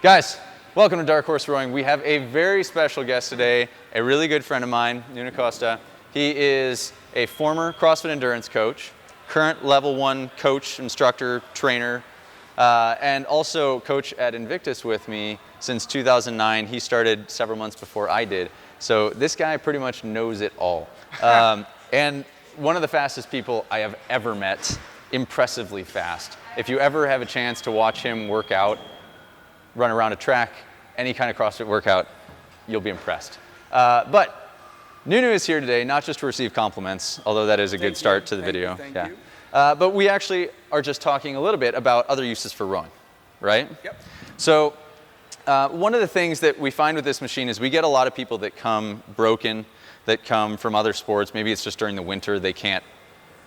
Guys, welcome to Dark Horse Rowing. We have a very special guest today, a really good friend of mine, Nuno Costa. He is a former CrossFit endurance coach, current level 1 coach, instructor, trainer, and also coach at Invictus with me since 2009. He started several months before I did. So this guy pretty much knows it all. And one of the fastest people I have ever met, impressively fast. If you ever have a chance to watch him work out, run around a track, any kind of CrossFit workout, you'll be impressed. But Nuno is here today, not just to receive compliments, although that is a good start to the video. Thank you. But we actually are just talking a little bit about other uses for rowing, right? Yep. So one of the things that we find with this machine is we get a lot of people that come broken, that come from other sports. Maybe it's just during the winter they can't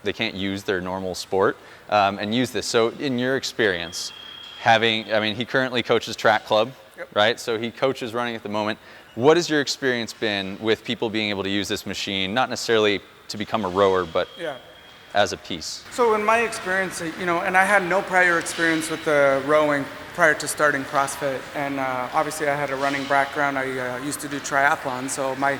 use their normal sport and use this. So in your experience, he currently coaches track club, yep. right? So he coaches running at the moment. What has your experience been with people being able to use this machine, not necessarily to become a rower, but as a piece? So in my experience, and I had no prior experience with rowing prior to starting CrossFit. And obviously I had a running background. I used to do triathlon. So my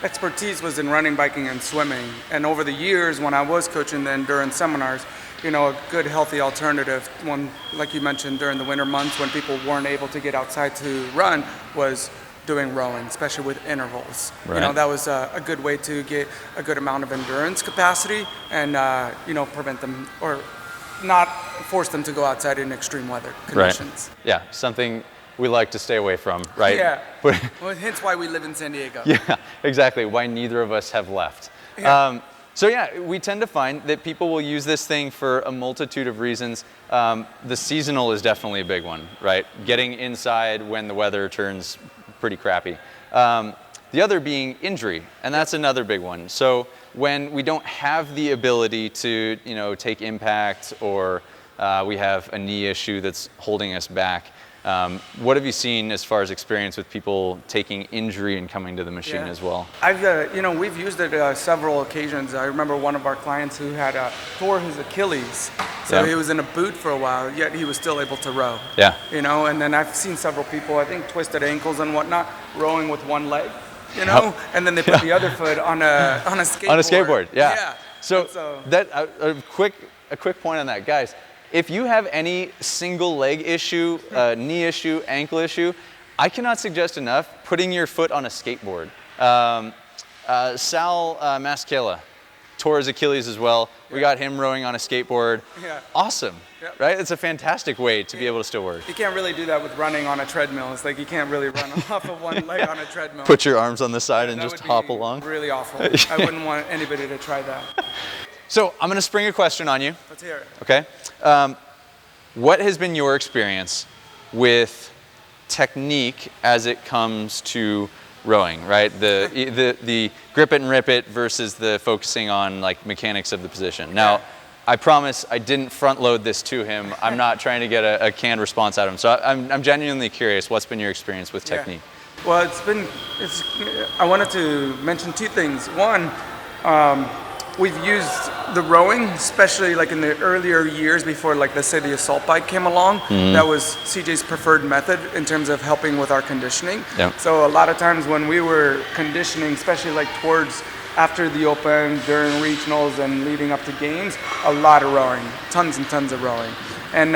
expertise was in running, biking, and swimming. And over the years, when I was coaching the endurance seminars, a good healthy alternative, one, like you mentioned, during the winter months when people weren't able to get outside to run, was doing rowing, especially with intervals. Right. That was a good way to get a good amount of endurance capacity and, prevent them or not force them to go outside in extreme weather conditions. Right. Yeah, something we like to stay away from, right? Yeah, well, hence why we live in San Diego. Yeah, exactly, why neither of us have left. Yeah. So yeah, we tend to find that people will use this thing for a multitude of reasons. The seasonal is definitely a big one, right? Getting inside when the weather turns pretty crappy. The other being injury, and that's another big one. So when we don't have the ability to, take impact, or we have a knee issue that's holding us back, what have you seen as far as experience with people taking injury and coming to the machine as well? We've used it several occasions. I remember one of our clients who had tore his Achilles. So he was in a boot for a while, yet he was still able to row. Yeah. And then I've seen several people, I think twisted ankles and whatnot, rowing with one leg, and then they put the other foot on a skateboard. On a skateboard, yeah. So that a quick point on that, guys. If you have any single leg issue, knee issue, ankle issue, I cannot suggest enough putting your foot on a skateboard. Sal Mascala tore his Achilles as well. We got him rowing on a skateboard. Yeah. Awesome, right? It's a fantastic way to be able to still work. You can't really do that with running on a treadmill. It's like you can't really run off of one leg on a treadmill. Put your arms on the side and that just would hop be along. Really awful. I wouldn't want anybody to try that. So I'm going to spring a question on you. Let's hear it. Okay. What has been your experience with technique as it comes to rowing, right? The grip it and rip it versus the focusing on like mechanics of the position. Now, I promise I didn't front load this to him. I'm not trying to get a canned response out of him. So I'm genuinely curious, what's been your experience with technique? Well, I wanted to mention two things. One, we've used the rowing, especially like in the earlier years before, like let's say the assault bike came along. That was CJ's preferred method in terms of helping with our conditioning. Yep. So a lot of times when we were conditioning, especially like towards after the Open, during regionals and leading up to games, a lot of rowing, tons and tons of rowing. And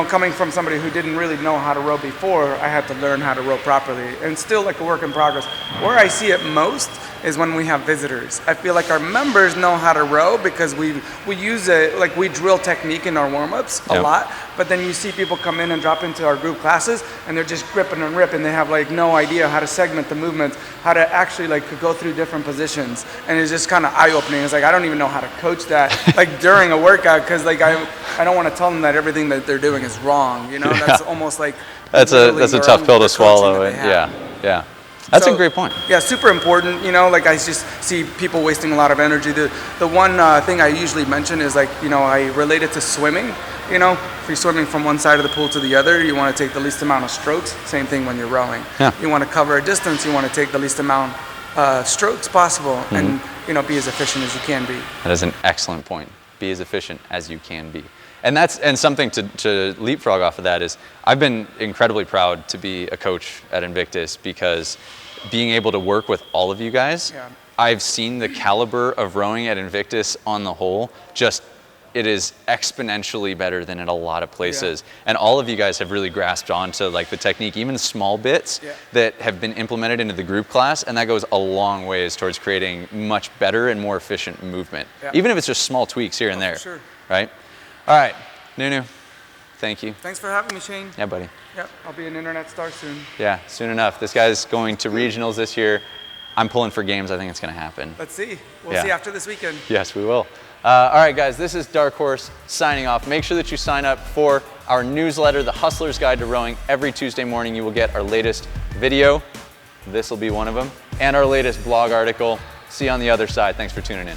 coming from somebody who didn't really know how to row before, I had to learn how to row properly, and still like a work in progress. Where I see it most is when we have visitors. I feel like our members know how to row because we use it, like we drill technique in our warm-ups a lot, but then you see people come in and drop into our group classes and they're just gripping and ripping. They have like no idea how to segment the movements, how to actually like go through different positions. And it's just kind of eye-opening. It's like, I don't even know how to coach that like during a workout, because like I don't want to tell them that everything that they're doing is wrong. That's almost like that's a tough pill to swallow. Yeah. That's a great point. Yeah, super important. Like I just see people wasting a lot of energy. The one thing I usually mention is like, I relate it to swimming. If you're swimming from one side of the pool to the other, you want to take the least amount of strokes. Same thing when you're rowing. Yeah. You want to cover a distance. You want to take the least amount strokes possible and be as efficient as you can be. That is an excellent point. be as efficient as you can be. And something to leapfrog off of that is I've been incredibly proud to be a coach at Invictus, because being able to work with all of you guys, Yeah. I've seen the caliber of rowing at Invictus on the whole, it is exponentially better than in a lot of places. Yeah. And all of you guys have really grasped onto like the technique, even small bits that have been implemented into the group class, and that goes a long ways towards creating much better and more efficient movement. Yeah. Even if it's just small tweaks here and there, sure. right? All right, Nuno, thank you. Thanks for having me, Shane. Yeah, buddy. Yep, I'll be an internet star soon. Yeah, soon enough. This guy's going to regionals this year. I'm pulling for games. I think it's going to happen. Let's see. We'll see after this weekend. Yes, we will. All right, guys, this is Dark Horse signing off. Make sure that you sign up for our newsletter, The Hustler's Guide to Rowing. Every Tuesday morning, you will get our latest video. This will be one of them. And our latest blog article. See you on the other side. Thanks for tuning in.